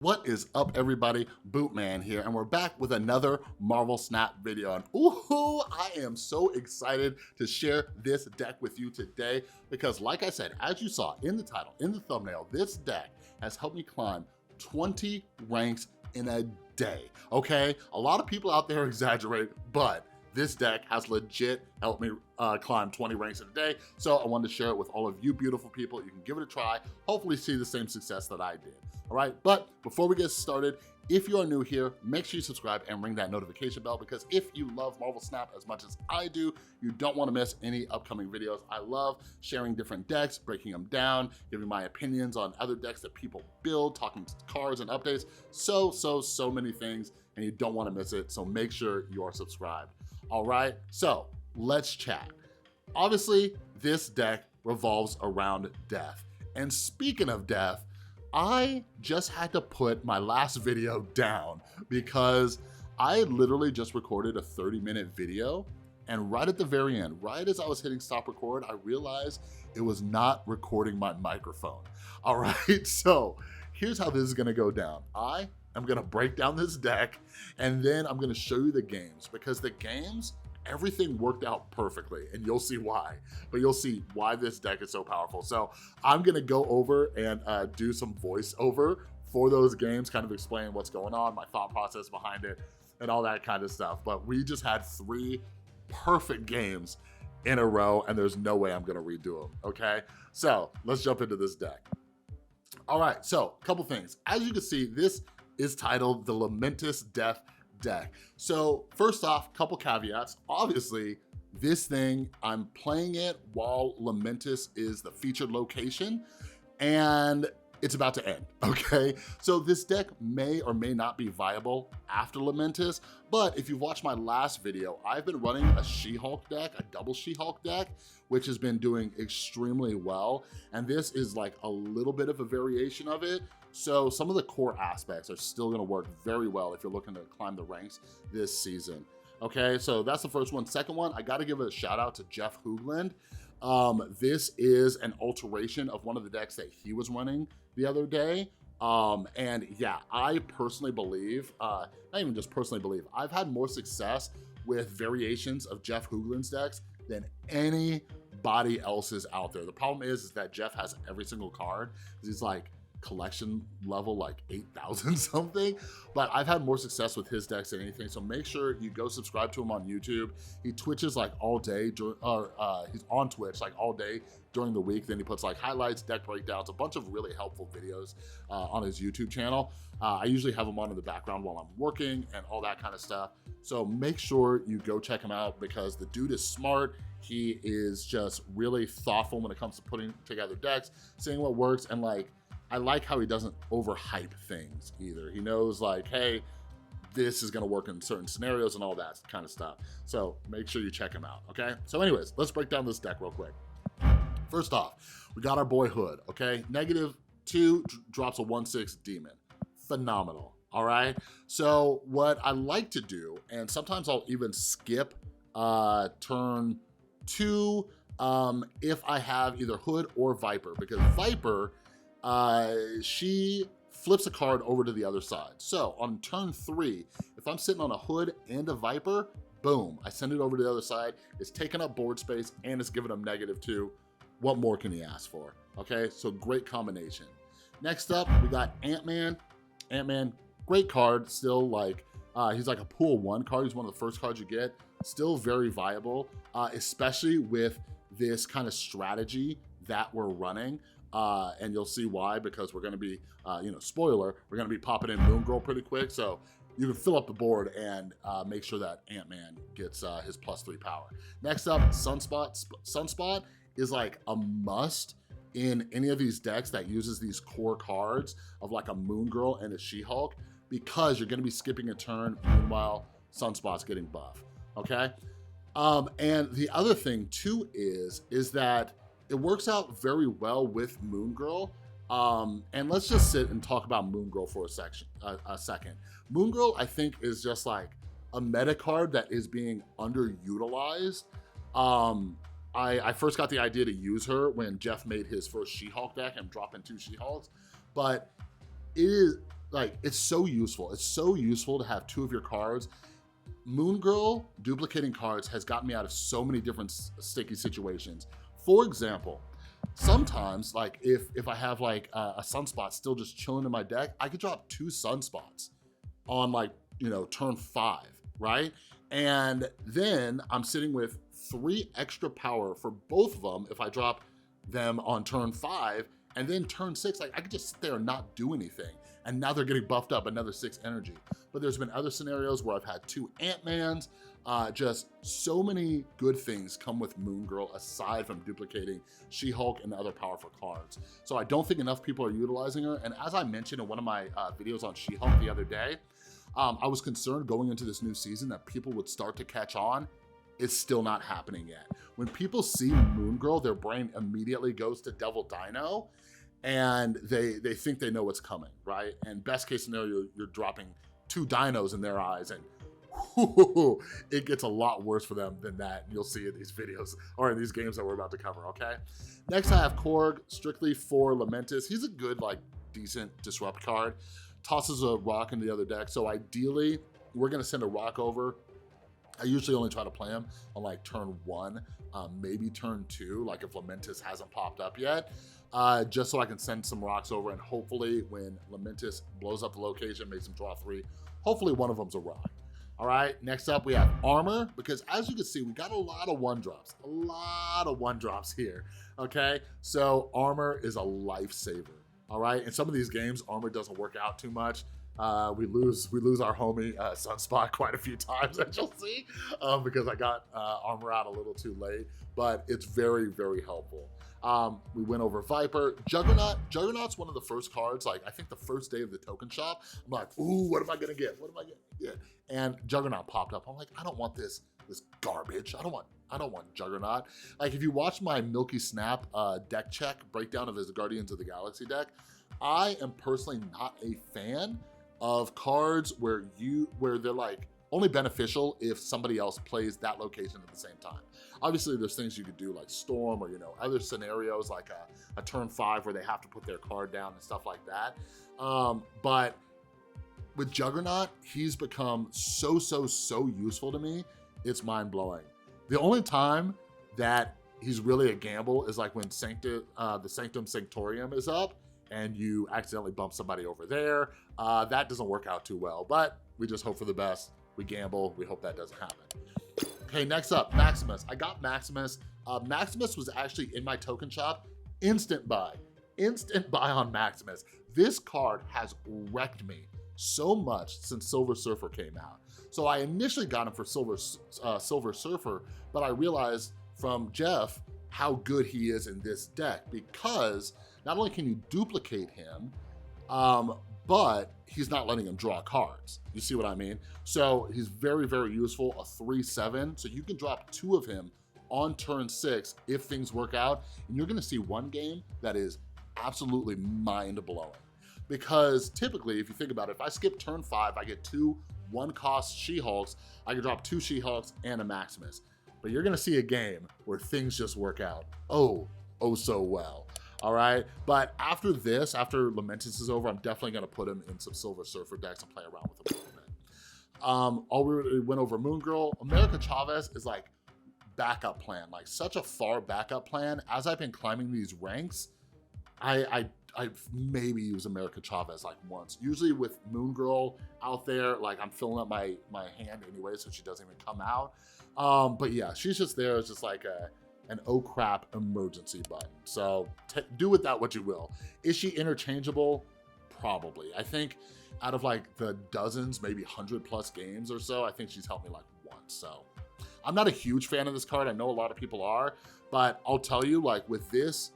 What is up, everybody? Bootman here, and we're back with another Marvel Snap video. And ooh, I am so excited to share this deck with you today because, like I said, as you saw in the title, in the thumbnail, this deck has helped me climb 20 ranks in a day, okay? A lot of people out there exaggerate, but this deck has legit helped me climb 20 ranks in a day, so I wanted to share it with all of you beautiful people. You can give it a try, hopefully see the same success that I did, all right? But before we get started, if you are new here, make sure you subscribe and ring that notification bell, because if you love Marvel Snap as much as I do, you don't want to miss any upcoming videos. I love sharing different decks, breaking them down, giving my opinions on other decks that people build, talking cards and updates, so many things, and you don't want to miss it, so make sure you are subscribed. All right, so let's chat. Obviously, this deck revolves around death. And speaking of death, I just had to put my last video down because I literally just recorded a 30-minute video, and right at the very end, right as I was hitting stop record, I realized it was not recording my microphone. All right, so here's how this is gonna go down. I'm gonna break down this deck, and then I'm gonna show you the games, because the games, everything worked out perfectly, and you'll see why. But you'll see why this deck is so powerful. So I'm gonna go over and do some voiceover for those games, kind of explain what's going on, my thought process behind it, and all that kind of stuff. But we just had 3 perfect games in a row, and there's no way I'm gonna redo them, okay? So let's jump into this deck. All right, so a couple things. As you can see, this is titled the Lamentis Death Deck. So first off, couple caveats. Obviously, this thing, I'm playing it while Lamentis is the featured location, and it's about to end, okay? So this deck may or may not be viable after Lamentis, but if you've watched my last video, I've been running a She-Hulk deck, a double She-Hulk deck, which has been doing extremely well, and this is like a little bit of a variation of it. So some of the core aspects are still gonna work very well if you're looking to climb the ranks this season. Okay, so that's the first one. Second one, I gotta give a shout out to Jeff Hoogland. This is an alteration of one of the decks that he was running the other day. And yeah, I personally believe, not even just personally believe, I've had more success with variations of Jeff Hoogland's decks than anybody else's out there. The problem is that Jeff has every single card. He's like collection level like 8,000 something, but I've had more success with his decks than anything. So make sure you go subscribe to him on YouTube. He twitches like all day, he's on Twitch like all day during the week. Then he puts like highlights, deck breakdowns, a bunch of really helpful videos on his YouTube channel. I usually have him on in the background while I'm working and all that kind of stuff. So make sure you go check him out, because the dude is smart. He is just really thoughtful when it comes to putting together decks, seeing what works, and like, I like how he doesn't overhype things either. He knows like, hey, this is gonna work in certain scenarios and all that kind of stuff. So make sure you check him out, okay? So anyways, let's break down this deck real quick. First off, we got our boy Hood, okay? -2 drops a 1/6 demon. Phenomenal, all right? So what I like to do, and sometimes I'll even skip turn 2 if I have either Hood or Viper, because Viper, she flips a card over to the other side. So on turn 3, if I'm sitting on a Hood and a Viper, boom, I send it over to the other side. It's taking up board space and it's giving them -2. What more can he ask for? Okay, so great combination. Next up, we got Ant-Man. Ant-Man, great card, still like, he's like a pool 1 card. He's one of the first cards you get. Still very viable, especially with this kind of strategy that we're running. And you'll see why, because we're gonna be, spoiler, we're gonna be popping in Moon Girl pretty quick, so you can fill up the board and make sure that Ant-Man gets his +3 power. Next up, Sunspot. Sunspot is like a must in any of these decks that uses these core cards of like a Moon Girl and a She-Hulk, because you're gonna be skipping a turn, meanwhile, Sunspot's getting buff, okay? And the other thing too is that it works out very well with Moon Girl. And let's just sit and talk about Moon Girl for a second. Moon Girl, I think, is just like a meta card that is being underutilized. I first got the idea to use her when Jeff made his first She-Hulk deck and dropping 2 She-Hulks, but it is like, it's so useful. It's so useful to have 2 of your cards. Moon Girl duplicating cards has gotten me out of so many different sticky situations. For example, sometimes, like, if I have like a Sunspot still just chilling in my deck, I could drop 2 Sunspots on, like, you know, turn 5, right? And then I'm sitting with 3 extra power for both of them if I drop them on turn 5, and then turn 6, like, I could just sit there and not do anything. And now they're getting buffed up another 6 energy. But there's been other scenarios where I've had 2 Ant-Mans, just so many good things come with Moon Girl aside from duplicating She-Hulk and other powerful cards. So I don't think enough people are utilizing her. And as I mentioned in one of my videos on She-Hulk the other day, I was concerned going into this new season that people would start to catch on. It's still not happening yet. When people see Moon Girl, their brain immediately goes to Devil Dino, and they think they know what's coming, right? And best case scenario, you're dropping 2 dinos in their eyes, and whoo, it gets a lot worse for them than that. You'll see in these videos or in these games that we're about to cover, okay? Next, I have Korg, strictly for Lamentis. He's a good, like, decent disrupt card. Tosses a rock into the other deck, so ideally, we're gonna send a rock over. I usually only try to play him on, like, turn 1, maybe turn 2, like if Lamentis hasn't popped up yet, just so I can send some rocks over, and hopefully when Lamentis blows up the location, makes him draw 3, hopefully one of them's a rock. All right, next up we have Armor, because as you can see, we got a lot of 1-drops here, okay? So Armor is a lifesaver, all right? In some of these games, Armor doesn't work out too much. We lose our homie Sunspot quite a few times, as you'll see, because I got Armor out a little too late, but it's very, very helpful. We went over Viper. Juggernaut. Juggernaut's one of the first cards, like, I think the first day of the token shop, I'm like, ooh, what am I gonna get? What am I gonna get? And Juggernaut popped up. I'm like, I don't want this garbage. I don't want Juggernaut. Like, if you watch my Milky Snap deck check breakdown of his Guardians of the Galaxy deck, I am personally not a fan of cards where they're like only beneficial if somebody else plays that location at the same time. Obviously, there's things you could do like Storm, or, you know, other scenarios like a turn 5 where they have to put their card down and stuff like that. But with Juggernaut, he's become so useful to me. It's mind-blowing. The only time that he's really a gamble is like when the Sanctum Sanctorium is up and you accidentally bump somebody over there. That doesn't work out too well, but we just hope for the best. We gamble, we hope that doesn't happen. Okay, next up, Maximus. I got Maximus. Maximus was actually in my token shop. Instant buy on Maximus. This card has wrecked me so much since Silver Surfer came out. So I initially got him for Silver Surfer, but I realized from Jeff how good he is in this deck, because not only can you duplicate him, but he's not letting him draw cards. You see what I mean? So he's very, very useful, a 3/7. So you can drop 2 of him on turn 6 if things work out, and you're gonna see one game that is absolutely mind-blowing. Because typically, if you think about it, if I skip turn 5, I get 2 1-cost She-Hulks, I can drop 2 She-Hulks and a Maximus. But you're gonna see a game where things just work out oh so well. All right, but after this, after Lamentis is over, I'm definitely gonna put him in some Silver Surfer decks and play around with him a little bit. Already went over Moon Girl. America Chavez is like backup plan, like such a far backup plan. As I've been climbing these ranks, I've maybe used America Chavez like once. Usually with Moon Girl out there, like I'm filling up my hand anyway, so she doesn't even come out. But yeah, she's just there as just like an oh crap emergency button. So do with that what you will. Is she interchangeable? Probably. I think out of like the dozens, maybe 100+ games or so, I think she's helped me like once. So I'm not a huge fan of this card. I know a lot of people are, but I'll tell you, like with this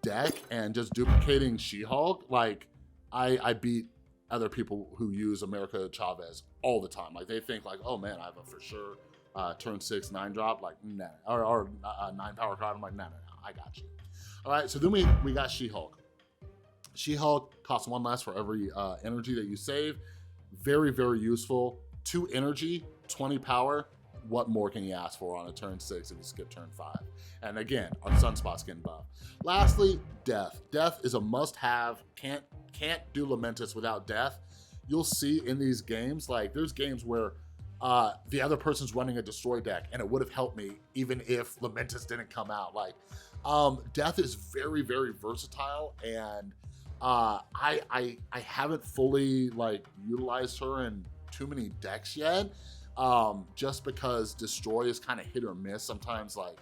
deck and just duplicating She-Hulk, like I beat other people who use America Chavez all the time. Like they think like, oh man, I have a for sure turn 6 9-drop, like nah, or 9-power card. I'm like, no, I got you. All right, so then we got She-Hulk. She-Hulk costs 1 less for every energy that you save. Very, very useful. 2 energy, 20 power. what more can you ask for on a turn 6 if you skip turn 5? And again, our Sunspot's getting buffed. Lastly, Death. Death is a must-have. Can't do Lamentis without Death. You'll see in these games, like there's games where the other person's running a Destroy deck, and it would have helped me even if Lamentis didn't come out. Like, Death is very, very versatile, and I haven't fully like utilized her in too many decks yet, just because Destroy is kind of hit or miss. Sometimes, like,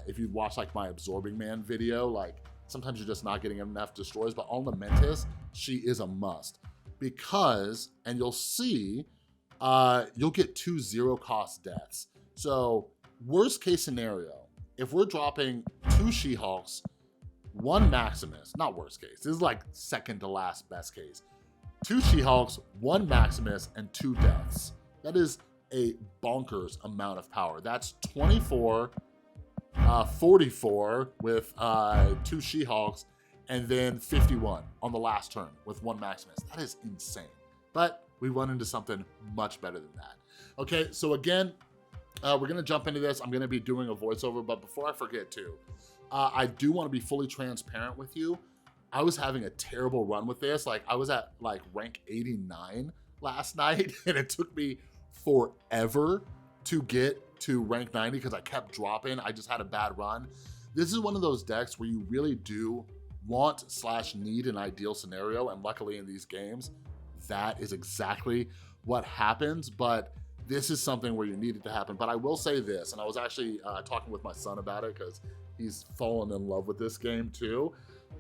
if you watch like my Absorbing Man video, like sometimes you're just not getting enough Destroys, but on Lamentis, she is a must because, and you'll see, you'll get 2 0-cost deaths. So worst case scenario, if we're dropping 2 She-Hulks, 1 Maximus, not worst case, this is like second to last best case. 2 She-Hulks, 1 Maximus, and 2 deaths. That is a bonkers amount of power. That's 24, 44 with 2 She-Hulks, and then 51 on the last turn with 1 Maximus. That is insane. But we run into something much better than that. Okay, so again, we're gonna jump into this. I'm gonna be doing a voiceover, but before I forget to, I do wanna be fully transparent with you. I was having a terrible run with this. Like, I was at like rank 89 last night, and it took me forever to get to rank 90 because I kept dropping. I just had a bad run. This is one of those decks where you really do want / need an ideal scenario, and luckily in these games, that is exactly what happens, but this is something where you need it to happen. But I will say this, and I was actually talking with my son about it because he's fallen in love with this game too.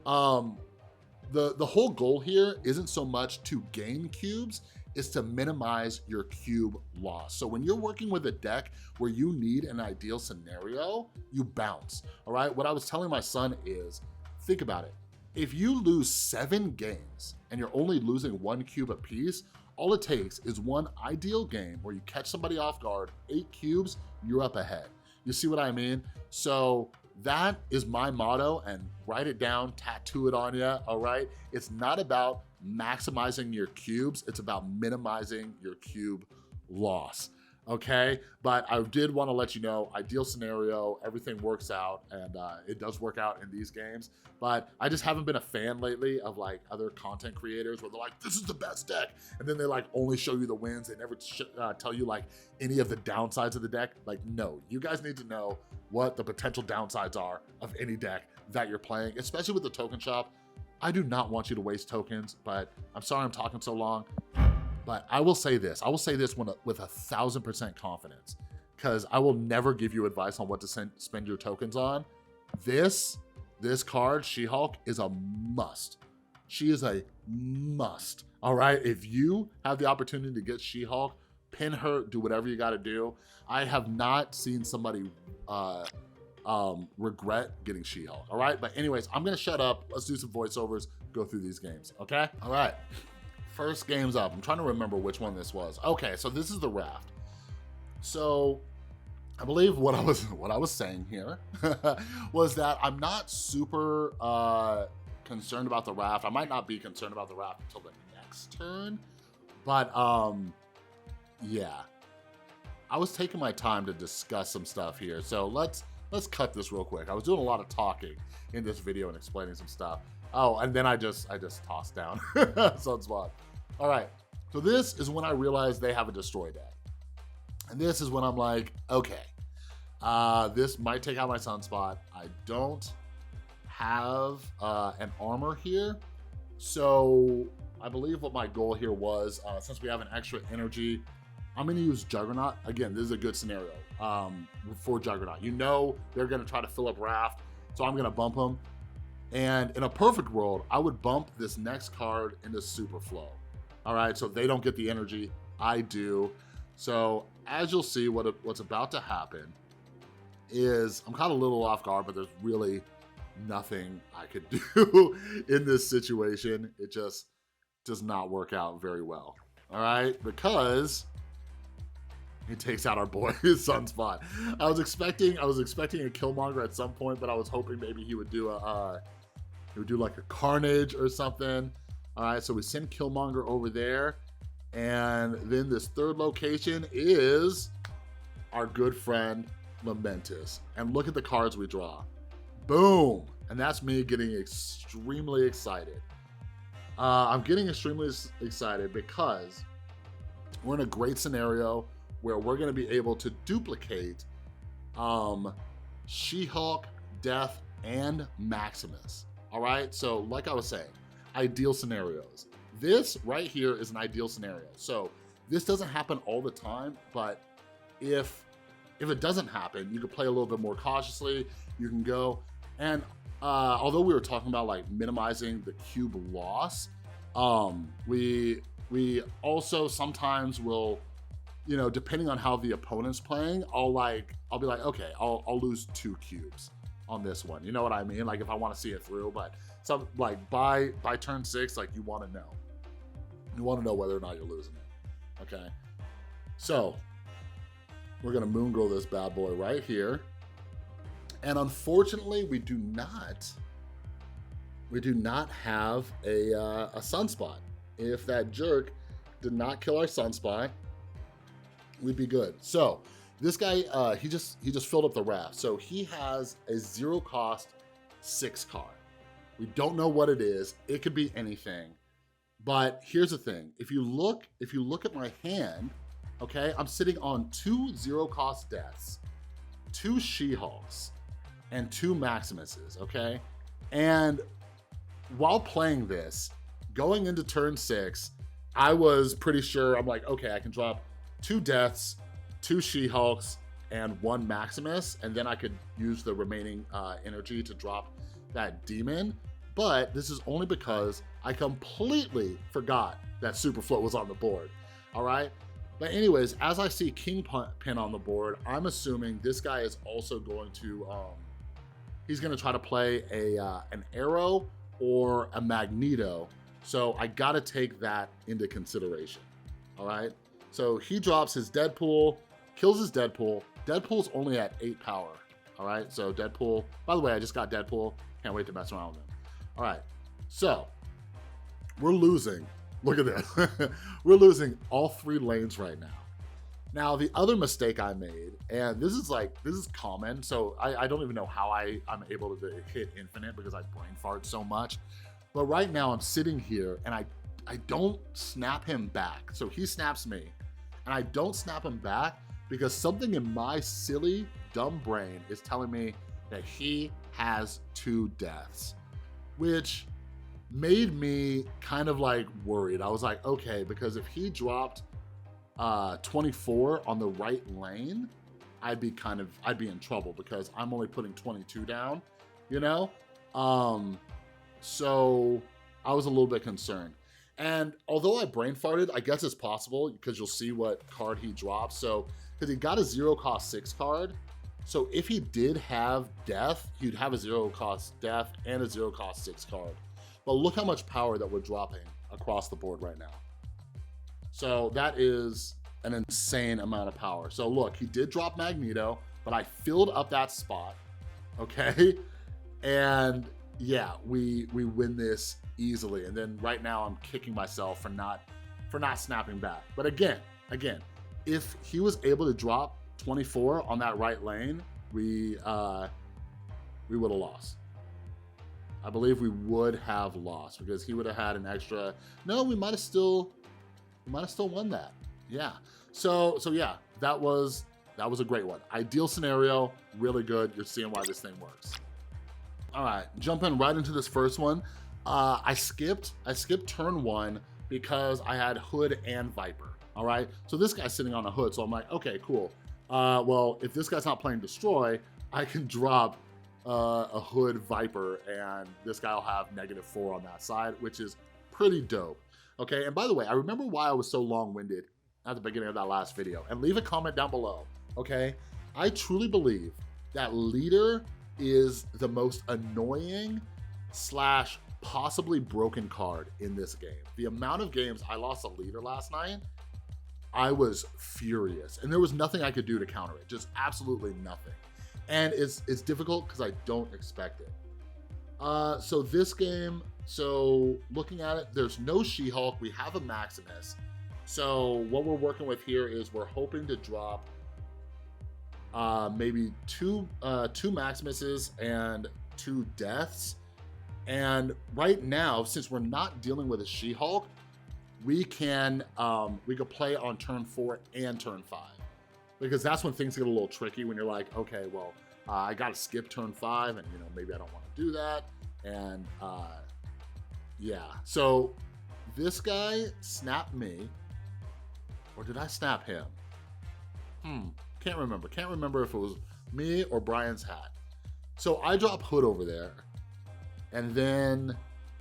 The whole goal here isn't so much to gain cubes, it's to minimize your cube loss. So when you're working with a deck where you need an ideal scenario, you bounce, all right? What I was telling my son is, think about it. If you lose 7 games and you're only losing 1 cube apiece, all it takes is 1 ideal game where you catch somebody off guard, 8 cubes, you're up ahead. You see what I mean? So that is my motto, and write it down, tattoo it on you, all right? It's not about maximizing your cubes, it's about minimizing your cube loss. Okay, but I did want to let you know, ideal scenario, everything works out, and it does work out in these games, but I just haven't been a fan lately of like other content creators where they're like, this is the best deck, and then they like only show you the wins. They never tell you like any of the downsides of the deck. Like, no, you guys need to know what the potential downsides are of any deck that you're playing, especially with the token shop. I do not want you to waste tokens, but I'm sorry I'm talking so long. But I will say this with 1,000% confidence, because I will never give you advice on what to spend your tokens on. This card, She-Hulk, is a must. She is a must, all right? If you have the opportunity to get She-Hulk, pin her, do whatever you gotta do. I have not seen somebody regret getting She-Hulk, all right? But anyways, I'm gonna shut up. Let's do some voiceovers, go through these games, okay? All right. First game's up. I'm trying to remember which one this was. Okay, so this is the raft. So I believe what I was saying here was that I'm not super concerned about the raft. I might not be concerned about the raft until the next turn, but yeah. I was taking my time to discuss some stuff here, so let's cut this real quick. I was doing a lot of talking in this video and explaining some stuff. Oh, and then I just tossed down Sunspot. All right, so this is when I realized they have a Destroy deck. And this is when I'm like, okay, this might take out my Sunspot. I don't have an armor here. So I believe what my goal here was, since we have an extra energy, I'm gonna use Juggernaut. Again, this is a good scenario for Juggernaut. You know they're gonna try to fill up Raft, so I'm gonna bump them. And in a perfect world, I would bump this next card into Super Flow. All right, so they don't get the energy, I do. So as you'll see, what's about to happen is I'm kind of a little off guard, but there's really nothing I could do in this situation. It just does not work out very well. All right, because it takes out our boy Sunspot. I was expecting a Killmonger at some point, but I was hoping maybe he would do like a Carnage or something. All right, so we send Killmonger over there, and then this third location is our good friend Lamentis. And look at the cards we draw. Boom! And that's me getting extremely excited. I'm getting extremely excited because we're in a great scenario where we're gonna be able to duplicate She-Hulk, Death, and Maximus. All right, so like I was saying, ideal scenarios. This right here is an ideal scenario. So this doesn't happen all the time, but if it doesn't happen, you can play a little bit more cautiously. You can go, and although we were talking about like minimizing the cube loss, we also sometimes will, you know, depending on how the opponent's playing, I'll be like, okay, I'll lose 2 cubes on this one. You know what I mean? Like if I want to see it through, but some like by turn 6, like you want to know. You want to know whether or not you're losing it. Okay. So we're gonna moon grow this bad boy right here. And unfortunately, we do not have a sunspot. If that jerk did not kill our sunspot, we'd be good. So this guy, he just filled up the raft. So he has a 0 cost 6 card. We don't know what it is. It could be anything. But here's the thing. If you look at my hand, okay, I'm sitting on 2 0 cost deaths, 2 She-Hulks, and 2 Maximuses, okay? And while playing this, going into turn 6, I was pretty sure, I'm like, okay, I can drop 2 deaths, 2 She-Hulks, and 1 Maximus, and then I could use the remaining energy to drop that demon. But this is only because I completely forgot that Super Float was on the board, all right? But anyways, as I see Kingpin on the board, I'm assuming this guy is also going to, he's gonna try to play an Arrow or a Magneto. So I gotta take that into consideration, all right? So he drops his Deadpool, kills his Deadpool. Deadpool's only at 8 power, all right? So Deadpool, by the way, I just got Deadpool. Can't wait to mess around with him. All right, so we're losing. Look at this. We're losing all 3 lanes right now. Now, the other mistake I made, and this is common, so I don't even know how I'm able to hit infinite because I brain fart so much. But right now I'm sitting here and I don't snap him back. So he snaps me and I don't snap him back because something in my silly, dumb brain is telling me that he has 2 deaths, which made me kind of like worried. I was like, okay, because if he dropped 24 on the right lane, I'd be in trouble because I'm only putting 22 down, you know? So I was a little bit concerned. And although I brain farted, I guess it's possible because you'll see what card he drops. So, because he got a 0 cost 6 card. So if he did have Death, he'd have a 0 cost Death and a 0 cost 6 card. But look how much power that we're dropping across the board right now. So that is an insane amount of power. So look, he did drop Magneto, but I filled up that spot, okay? And yeah, we win this easily. And then right now I'm kicking myself for not snapping back. But again, if he was able to drop 24 on that right lane, we would have lost. I believe we would have lost because he would have had an extra. No, we might have still won that. Yeah. So yeah, that was a great one. Ideal scenario, really good. You're seeing why this thing works. All right, jumping right into this first one. I skipped turn 1 because I had Hood and Viper. All right, so this guy's sitting on a Hood, so I'm like, okay, cool. Well, if this guy's not playing Destroy, I can drop a Hood Viper, and this guy will have -4 on that side, which is pretty dope. Okay, and by the way, I remember why I was so long-winded at the beginning of that last video, and leave a comment down below, okay? I truly believe that Leader is the most annoying / possibly broken card in this game. The amount of games I lost a Leader last night, I was furious, and there was nothing I could do to counter it, just absolutely nothing. And it's difficult because I don't expect it. So this game, so looking at it, there's no She-Hulk, we have a Maximus. So what we're working with here is we're hoping to drop maybe two Maximuses and 2 deaths. And right now, since we're not dealing with a She-Hulk, we could play on turn 4 and turn 5, because that's when things get a little tricky, when you're like, okay, well, I gotta skip turn 5, and maybe I don't want to do that. And yeah, so this guy snapped me, or did I snap him? Can't remember if it was me or Brian's hat. So I drop Hood over there, and then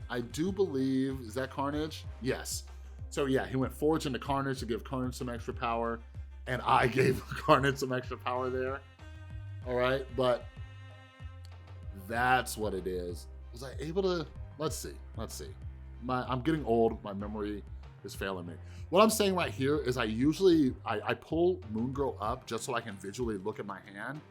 I do believe, is that Carnage? Yes. So yeah, he went Forge into Carnage to give Carnage some extra power, and I gave Carnage some extra power there. All right, but that's what it is. Was I able to, let's see. I'm getting old, my memory is failing me. What I'm saying right here is I pull Moon Girl up just so I can visually look at my hand,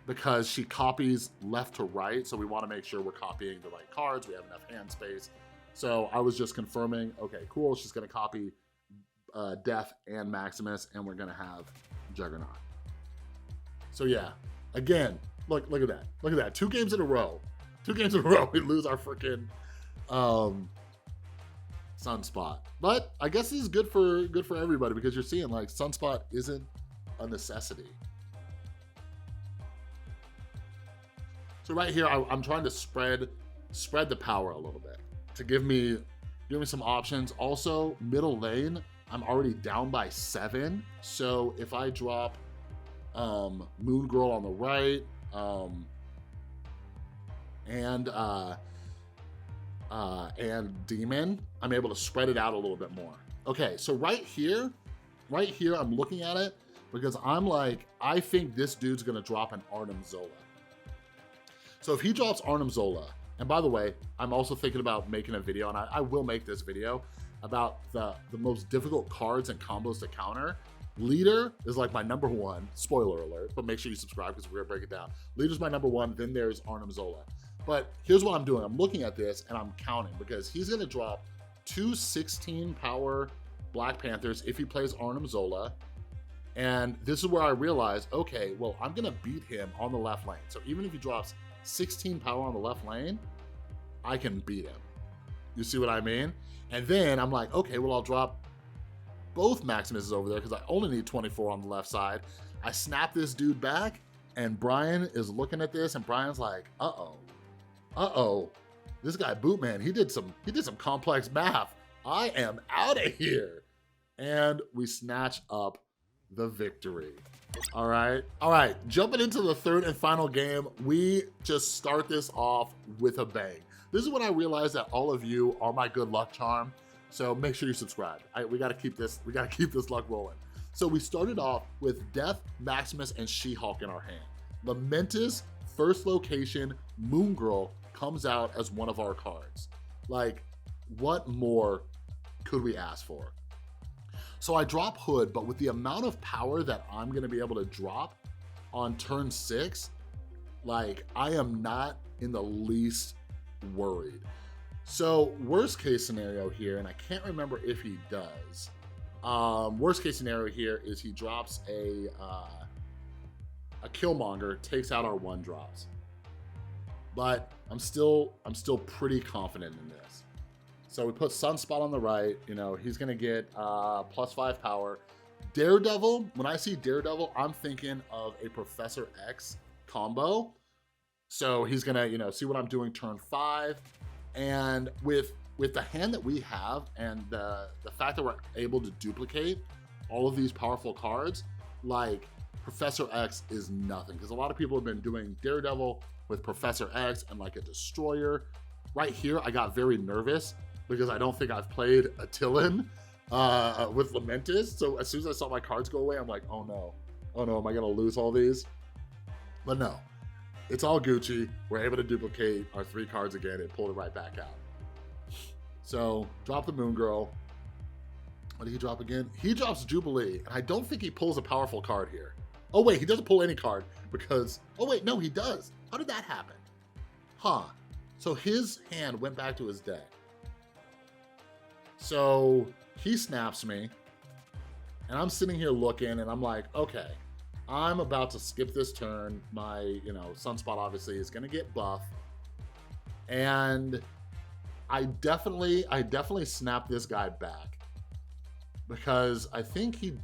because she copies left to right, so we want to make sure we're copying the right cards, we have enough hand space. So I was just confirming, okay, cool, she's gonna copy Death and Maximus, and we're gonna have Juggernaut. So yeah, again, look at that. 2 games in a row, we lose our freaking Sunspot. But I guess this is good for everybody, because you're seeing like Sunspot isn't a necessity. So right here, I'm trying to spread the power a little bit to give me some options. Also, middle lane, I'm already down by 7. So if I drop Moon Girl on the right, and Demon, I'm able to spread it out a little bit more. Okay, so right here, I'm looking at it because I'm like, I think this dude's gonna drop an Arnim Zola. So if he drops Arnim Zola, and by the way, I'm also thinking about making a video, and I will make this video, about the most difficult cards and combos to counter. Leader is like my #1, spoiler alert, but make sure you subscribe because we're gonna break it down. Leader's my #1, then there's Arnim Zola. But here's what I'm doing. I'm looking at this and I'm counting, because he's gonna drop 2 16 power Black Panthers if he plays Arnim Zola. And this is where I realize, okay, well, I'm gonna beat him on the left lane. So even if he drops 16 power on the left lane, I can beat him. You see what I mean? And then I'm like, okay, well, I'll drop both Maximuses over there because I only need 24 on the left side. I snap this dude back, and Brian is looking at this, and Brian's like, uh-oh, this guy Bootman, he did some complex math. I am out of here. And we snatch up the victory. All right, jumping into the 3rd and final game, we just start this off with a bang. This is when I realized that all of you are my good luck charm. So make sure you subscribe. We gotta keep this luck rolling. So we started off with Death, Maximus, and She-Hulk in our hand. Lamentis, first location, Moon Girl comes out as one of our cards. Like, what more could we ask for? So I drop Hood, but with the amount of power that I'm gonna be able to drop on turn 6, like, I am not in the least worried. So worst case scenario here, and I can't remember if he does, worst case scenario here is he drops a Killmonger, takes out our 1-drops. But I'm still pretty confident in this. So we put Sunspot on the right, he's gonna get +5 power. Daredevil, when I see Daredevil, I'm thinking of a Professor X combo. So he's gonna, see what I'm doing turn 5. And with the hand that we have, and the fact that we're able to duplicate all of these powerful cards, like, Professor X is nothing. Because a lot of people have been doing Daredevil with Professor X and like a Destroyer. Right here, I got very nervous because I don't think I've played Attilan with Lamentis. So as soon as I saw my cards go away, I'm like, oh no, am I gonna lose all these? But no, it's all Gucci. We're able to duplicate our 3 cards again and pull it right back out. So drop the Moon Girl. What did he drop again? He drops Jubilee, and I don't think he pulls a powerful card here. Oh wait, he doesn't pull any card because, oh wait, no, he does. How did that happen? Huh, so his hand went back to his deck. So he snaps me, and I'm sitting here looking, and I'm like, okay, I'm about to skip this turn. My, you know, Sunspot obviously is gonna get buff. And I definitely snap this guy back. Because I think he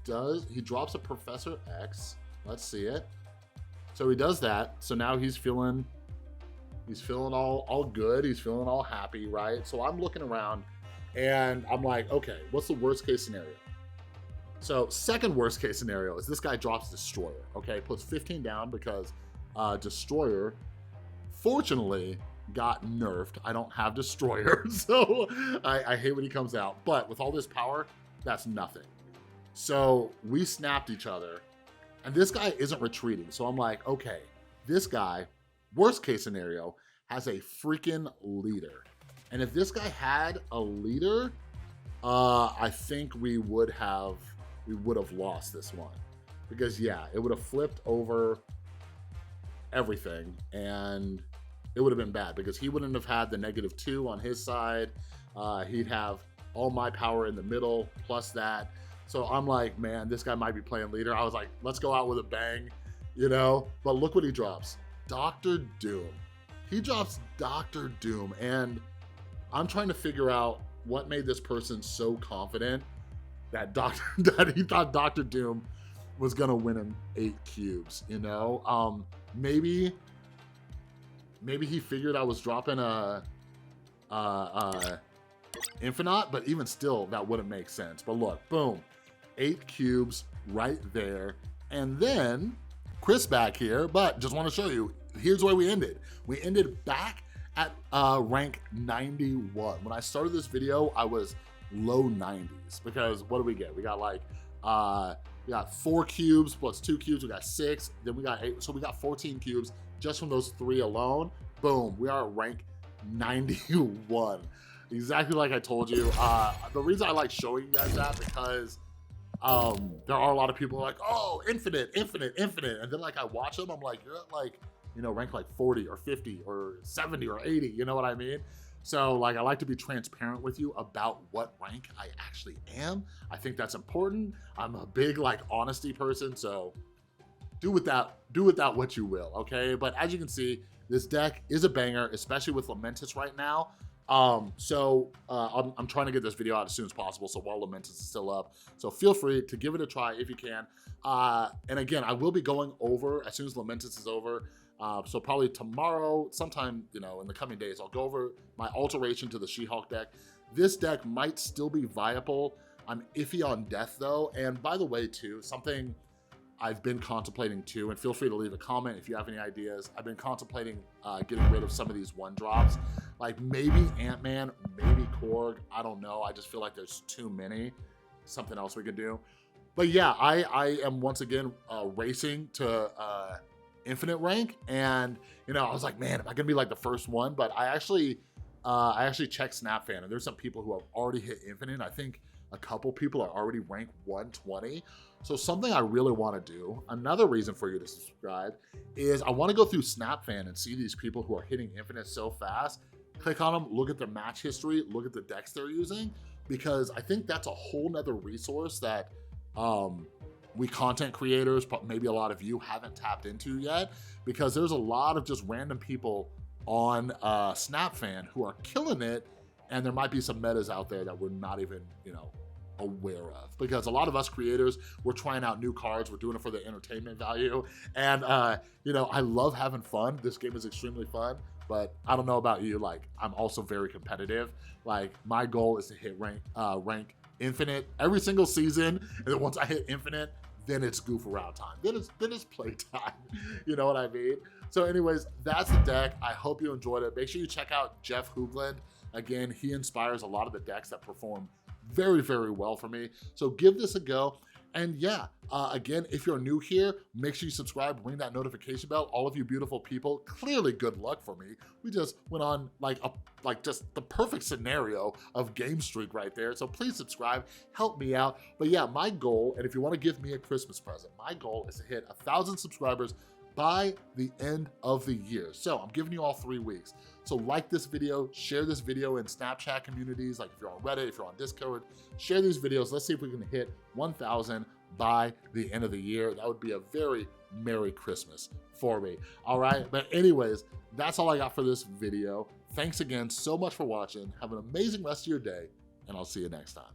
drops a Professor X. Let's see it. So he does that. So now he's feeling all good. He's feeling all happy, right? So I'm looking around and I'm like, okay, what's the worst case scenario? So second worst case scenario is this guy drops Destroyer, okay? Puts 15 down because Destroyer, fortunately, got nerfed. I don't have Destroyer, so I hate when he comes out. But with all this power, that's nothing. So we snapped each other, and this guy isn't retreating. So I'm like, okay, this guy, worst case scenario, has a freaking leader. And if this guy had a leader, I think we would have lost this one. Because yeah, it would have flipped over everything, and it would have been bad because he wouldn't have had the -2 on his side. He'd have all my power in the middle plus that. So I'm like, man, this guy might be playing leader. I was like, let's go out with a bang, you know? But look what he drops. Dr. Doom. He drops Dr. Doom, and I'm trying to figure out what made this person so confident that that he thought Dr. Doom was gonna win him 8 cubes, you know? Maybe he figured I was dropping a Infinite, but even still, that wouldn't make sense. But look, boom, 8 cubes right there. And then Chris back here, but just want to show you, here's where we ended. We ended back at rank 91. When I started this video, I was low 90s because what do we get? We got like, we got 4 cubes plus 2 cubes, we got 6, then we got 8, so we got 14 cubes just from those 3 alone. Boom, we are at rank 91. Exactly like I told you. The reason I like showing you guys that because there are a lot of people like, oh, infinite. And then like I watch them, I'm like, you're at like, you know, rank like 40 or 50 or 70 or 80, you know what I mean? So like, I like to be transparent with you about what rank I actually am. I think that's important. I'm a big like honesty person, so do with that what you will, okay? But as you can see, this deck is a banger, especially with Lamentis right now. I'm trying to get this video out as soon as possible, so while Lamentis is still up. So feel free to give it a try if you can. And again, I will be going over as soon as Lamentis is over. So probably tomorrow, sometime, you know, in the coming days, I'll go over my alteration to the She-Hulk deck. This deck might still be viable. I'm iffy on death though. And by the way too, something I've been contemplating too, and feel free to leave a comment if you have any ideas. I've been contemplating getting rid of some of these 1-drops. Like maybe Ant-Man, maybe Korg, I don't know. I just feel like there's too many. Something else we could do. But yeah, I am once again racing to infinite rank, and you know, I was like, man, am I gonna be like the first one? But I actually checked SnapFan, and there's some people who have already hit infinite. I think a couple people are already ranked 120. So something I really want to do, another reason for you to subscribe, is I want to go through SnapFan and see these people who are hitting infinite so fast. Click on them, look at their match history, look at the decks they're using, because I think that's a whole nother resource that we content creators, but maybe a lot of you haven't tapped into yet, because there's a lot of just random people on SnapFan who are killing it, and there might be some metas out there that we're not even, you know, aware of, because a lot of us creators, we're trying out new cards, we're doing it for the entertainment value, and you know, I love having fun. This game is extremely fun, but I don't know about you, like I'm also very competitive. Like my goal is to hit rank infinite every single season, and then once I hit infinite, then it's goof around time, then it's play time. You know what I mean? So anyways, that's the deck. I hope you enjoyed it. Make sure you check out Jeff Hoogland. Again, he inspires a lot of the decks that perform very, very well for me. So give this a go. And yeah, again, if you're new here, make sure you subscribe, ring that notification bell. All of you beautiful people, clearly good luck for me. We just went on like just the perfect scenario of game streak right there. So please subscribe, help me out. But yeah, my goal, and if you want to give me a Christmas present, my goal is to hit 1,000 subscribers by the end of the year. So I'm giving you all 3 weeks. So like this video, share this video in Snapchat communities, like if you're on Reddit, if you're on Discord, share these videos. Let's see if we can hit 1,000 by the end of the year. That would be a very Merry Christmas for me. All right, but anyways, that's all I got for this video. Thanks again so much for watching. Have an amazing rest of your day, and I'll see you next time.